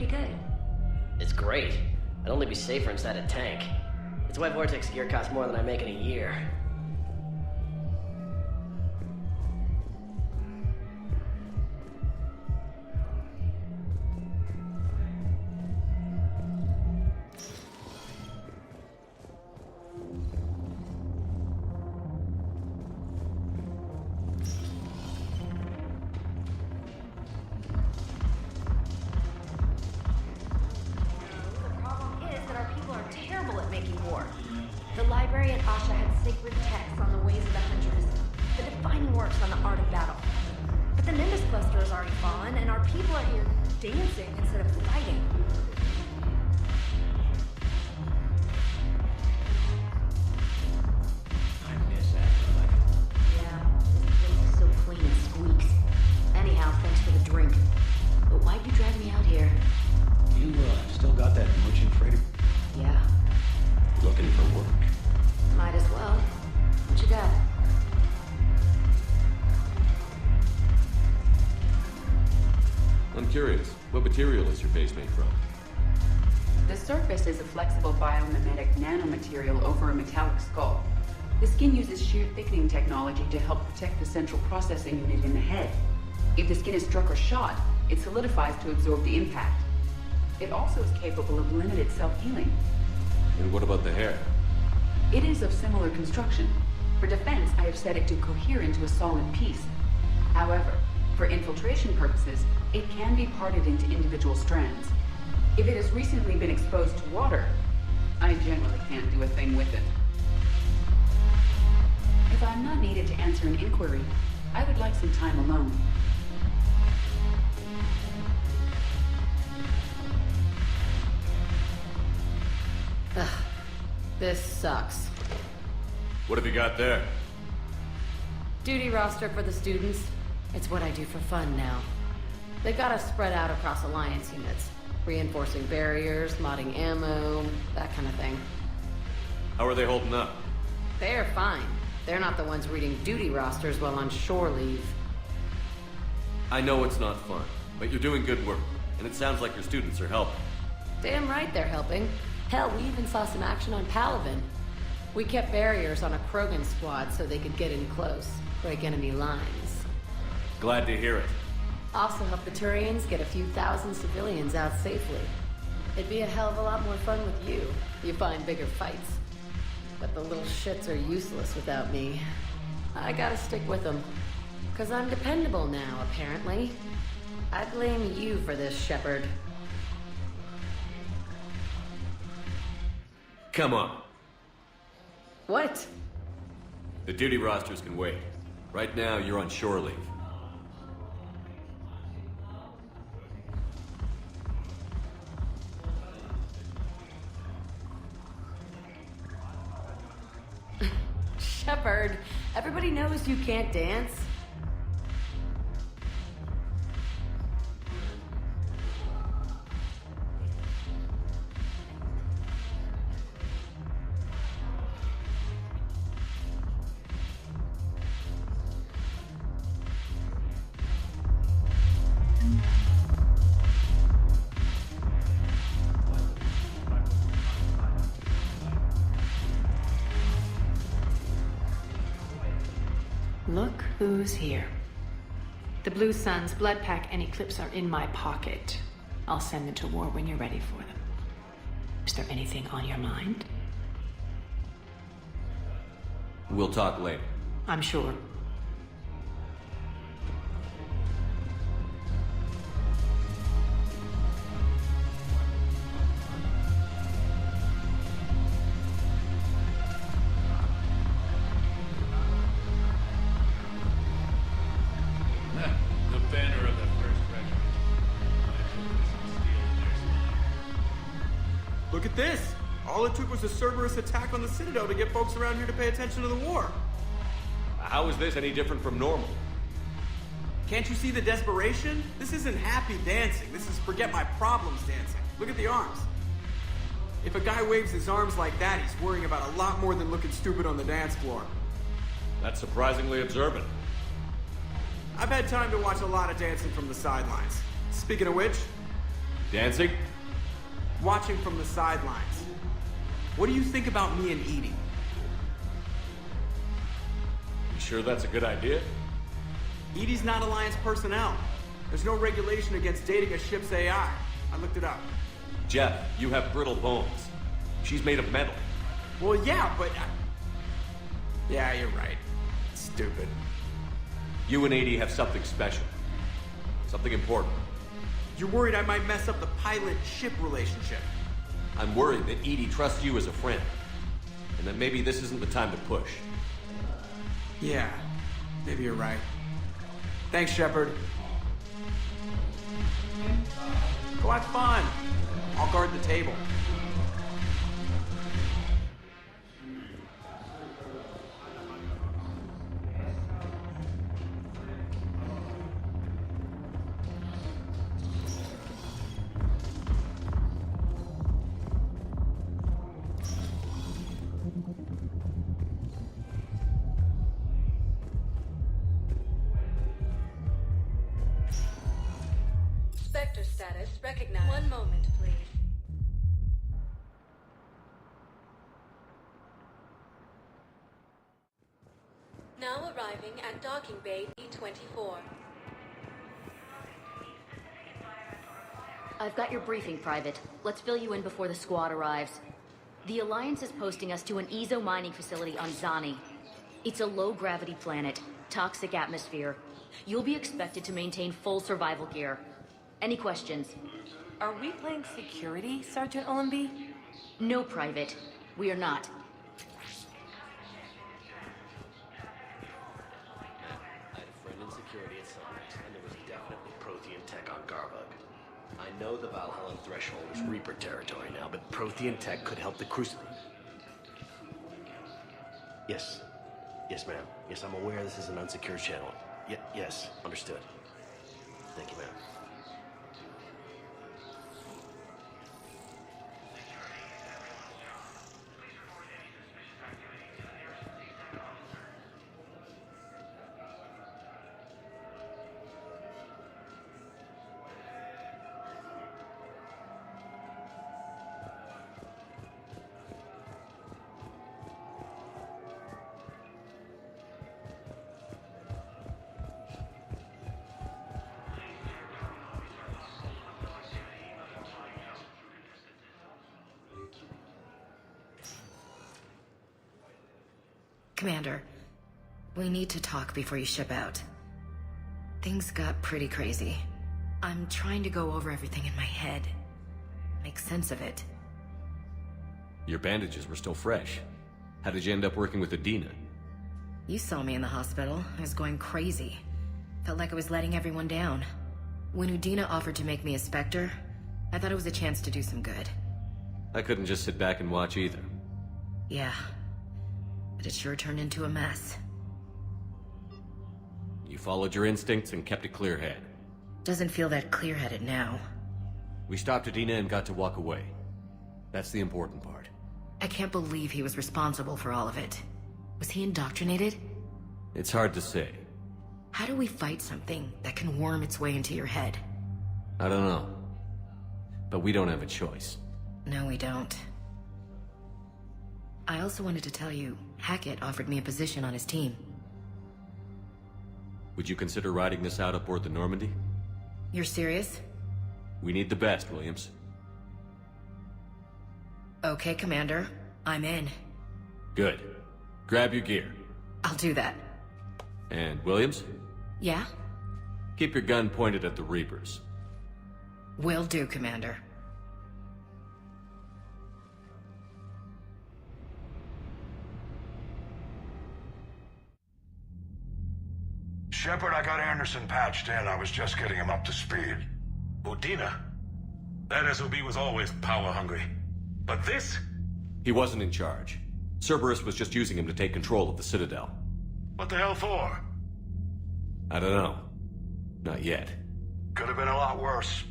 pretty good. It's great. I'd only be safer inside a tank. It's why Vortex gear costs more than I make in a year. The library at Asha had sacred texts on the ways of the hunters, the defining works on the art of battle. But the Nimbus cluster has already fallen, and our people are here dancing instead of fighting. I miss Afterlife. Yeah, this place is so clean and squeaks. Anyhow, thanks for the drink. But why'd you drag me out here? You still got that merchant freighter? Yeah, Looking for work? might as well. What you got? I'm curious, what material is your base made from? The surface is a flexible biomimetic nanomaterial over a metallic skull. The skin uses shear thickening technology to help protect the central processing unit in the head. If the skin is struck or shot, it solidifies to absorb the impact. It also is capable of limited self-healing. And what about the hair? It is of similar construction. For defense, I have set it to cohere into a solid piece. However, for infiltration purposes, it can be parted into individual strands. If it has recently been exposed to water, I generally can't do a thing with it. If I'm not needed to answer an inquiry, I would like some time alone. Ugh, this sucks. What have you got there? Duty roster for the students. It's what I do for fun now. They got us spread out across Alliance units. Reinforcing barriers, modding ammo, that kind of thing. How are they holding up? They're fine. They're not the ones reading duty rosters while on shore leave. I know it's not fun, but you're doing good work, and it sounds like your students are helping. Damn right they're helping. Hell, we even saw some action on Palaven. We kept barriers on a Krogan squad so they could get in close, break enemy lines. Glad to hear it. Also help the Turians get a few thousand civilians out safely. It'd be a hell of a lot more fun with you. You find bigger fights. But the little shits are useless without me. I gotta stick with them. 'Cause I'm dependable now, apparently. I blame you for this, Shepard. Come on. What? The duty rosters can wait. Right now, you're on shore leave. Shepard, everybody knows you can't dance. Look who's here. The Blue Suns, Blood Pack, and Eclipse are in my pocket. I'll send them to war when you're ready for them. Is there anything on your mind? We'll talk later. I'm sure. The banner of the first regiment. I hope there's some steel in their spine. Look at this! All it took was a Cerberus attack on the Citadel to get folks around here to pay attention to the war. How is this any different from normal? Can't you see the desperation? This isn't happy dancing. This is forget my problems dancing. Look at the arms. If a guy waves his arms like that, he's worrying about a lot more than looking stupid on the dance floor. That's surprisingly observant. I've had time to watch a lot of dancing from the sidelines. Speaking of which, Dancing? Watching from the sidelines. What do you think about me and Edie? You sure that's a good idea? Edie's not Alliance personnel. There's no regulation against dating a ship's AI. I looked it up. Jeff, you have brittle bones. She's made of metal. Well, yeah, but... Yeah, you're right. Stupid. You and Edie have something special. Something important. You're worried I might mess up the pilot-ship relationship. I'm worried that Edie trusts you as a friend. And that maybe this isn't the time to push. Yeah, maybe you're right. Thanks, Shepard. Go have fun. I'll guard the table. Sector status recognized. One moment, please. Now arriving at docking bay B24. I've got your briefing, Private. Let's fill you in before the squad arrives. The Alliance is posting us to an EZO mining facility on Zani. It's a low-gravity planet, toxic atmosphere. You'll be expected to maintain full survival gear. Any questions? Are we playing security, Sergeant Olenby? No, Private. We are not. I had a friend in security at Sommentary, and there was definitely Prothean tech on Garbug. I know the Valhalla threshold is Reaper territory now, but Prothean tech could help the Crucible. Yes. Yes, ma'am. Yes, I'm aware this is an unsecured channel. Yes, understood. Thank you, ma'am. Commander, we need to talk before you ship out. Things got pretty crazy. I'm trying to go over everything in my head. Make sense of it. Your bandages were still fresh. How did you end up working with Adina? You saw me in the hospital. I was going crazy. Felt like I was letting everyone down. When Udina offered to make me a Spectre, I thought it was a chance to do some good. I couldn't just sit back and watch either. Yeah. But it sure turned into a mess. You followed your instincts and kept a clear head. Doesn't feel that clear-headed now. We stopped Adina and got to walk away. That's the important part. I can't believe he was responsible for all of it. Was he indoctrinated? It's hard to say. How do we fight something that can worm its way into your head? I don't know. But we don't have a choice. No, we don't. I also wanted to tell you, Hackett offered me a position on his team. Would you consider riding this out aboard the Normandy? You're serious? We need the best, Williams. Okay, Commander. I'm in. Good. Grab your gear. I'll do that. And Williams? Yeah? Keep your gun pointed at the Reapers. Will do, Commander. Shepard, I got Anderson patched in. I was just getting him up to speed. Udina? That SOB was always power-hungry. But this? He wasn't in charge. Cerberus was just using him to take control of the Citadel. What the hell for? I don't know. Not yet. Could have been a lot worse.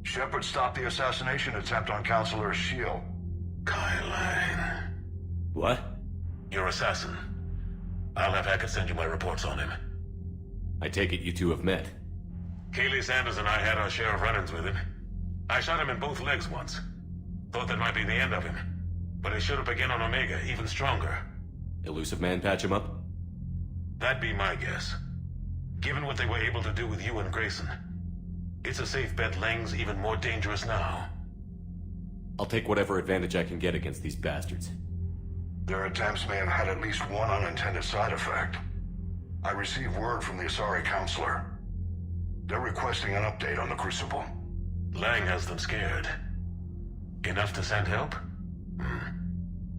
Shepard stopped the assassination attempt on Counselor Shield. Kyle. What? Your assassin. I'll have Hackett send you my reports on him. I take it you two have met. Kaylee Sanders and I had our share of run-ins with him. I shot him in both legs once. Thought that might be the end of him. But he showed up again on Omega, even stronger. Elusive Man patch him up? That'd be my guess. Given what they were able to do with you and Grayson. It's a safe bet Lang's even more dangerous now. I'll take whatever advantage I can get against these bastards. Their attempts may have had at least one unintended side effect. I received word from the Asari Counselor. They're requesting an update on the Crucible. Lang has them scared. Enough to send help?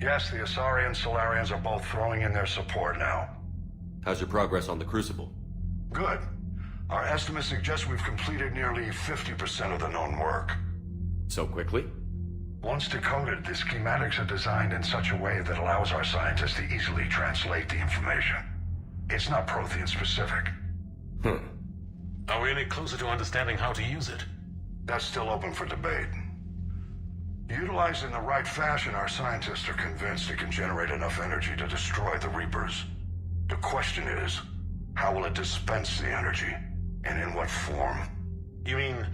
Yes, the Asari and Solarians are both throwing in their support now. How's your progress on the Crucible? Good. Our estimates suggest we've completed nearly 50% of the known work. So quickly? Once decoded, the schematics are designed in such a way that allows our scientists to easily translate the information. It's not Prothean specific. Are we any closer to understanding how to use it? That's still open for debate. Utilized in the right fashion, our scientists are convinced it can generate enough energy to destroy the Reapers. The question is, how will it dispense the energy? And in what form? You mean,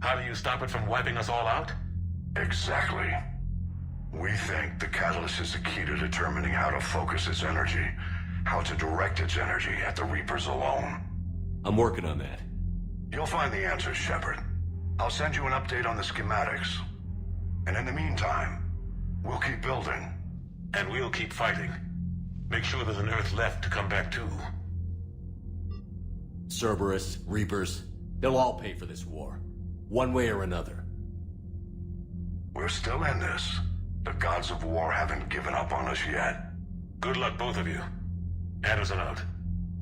how do you stop it from wiping us all out? Exactly. We think the catalyst is the key to determining how to focus its energy, how to direct its energy at the Reapers alone. I'm working on that. You'll find the answers, Shepard. I'll send you an update on the schematics. And in the meantime, we'll keep building. And we'll keep fighting. Make sure there's an Earth left to come back to. Cerberus, Reapers, they'll all pay for this war. One way or another. We're still in this. The gods of war haven't given up on us yet. Good luck, both of you. Anderson out.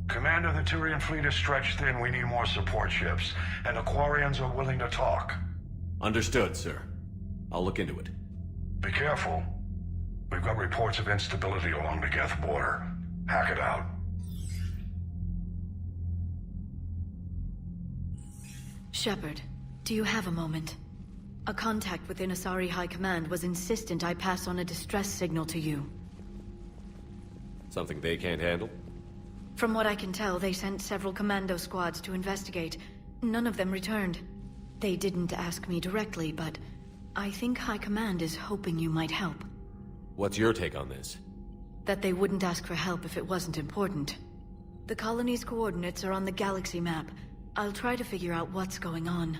Commander, the Turian fleet is stretched thin. We need more support ships. And the Quarians are willing to talk. Understood, sir. I'll look into it. Be careful. We've got reports of instability along the Geth border. Hack it out. Shepard, do you have a moment? A contact within Asari High Command was insistent I pass on a distress signal to you. Something they can't handle? From what I can tell, they sent several commando squads to investigate. None of them returned. They didn't ask me directly, but I think High Command is hoping you might help. What's your take on this? That they wouldn't ask for help if it wasn't important. The colony's coordinates are on the galaxy map. I'll try to figure out what's going on.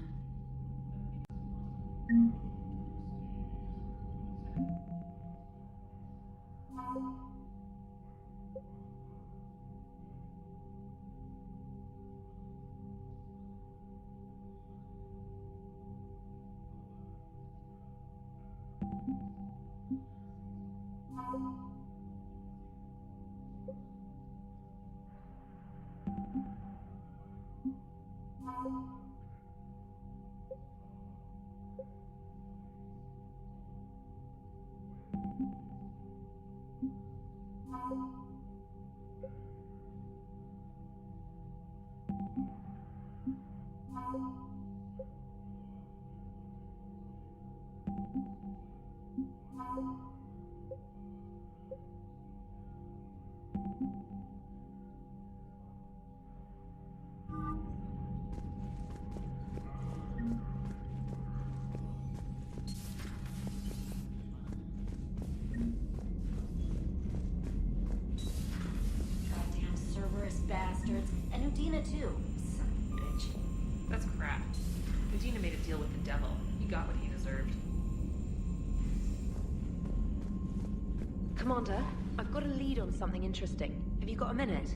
Bastards. And Udina, too. Son of a bitch. That's crap. Udina made a deal with the devil. He got what he deserved. Commander, I've got a lead on something interesting. Have you got a minute?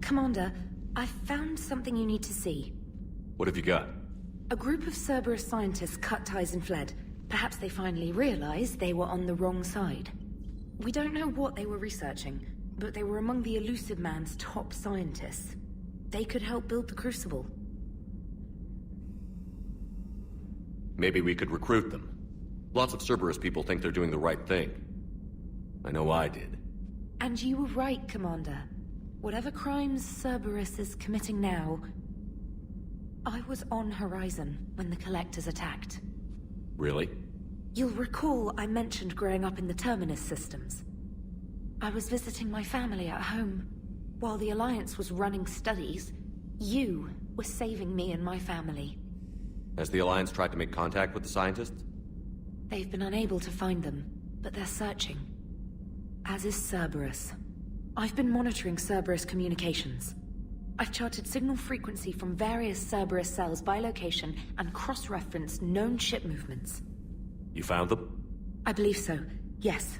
Commander, I've found something you need to see. What have you got? A group of Cerberus scientists cut ties and fled. Perhaps they finally realized they were on the wrong side. We don't know what they were researching, but they were among the Elusive Man's top scientists. They could help build the Crucible. Maybe we could recruit them. Lots of Cerberus people think they're doing the right thing. I know I did. And you were right, Commander. Whatever crimes Cerberus is committing now, I was on Horizon when the Collectors attacked. Really? You'll recall I mentioned growing up in the Terminus systems. I was visiting my family at home. While the Alliance was running studies, you were saving me and my family. Has the Alliance tried to make contact with the scientists? They've been unable to find them, but they're searching. As is Cerberus. I've been monitoring Cerberus communications. I've charted signal frequency from various Cerberus cells by location and cross-referenced known ship movements. You found them? I believe so, yes.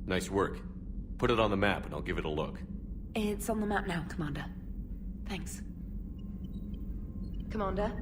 Nice work. Put it on the map and I'll give it a look. It's on the map now, Commander. Thanks. Commander,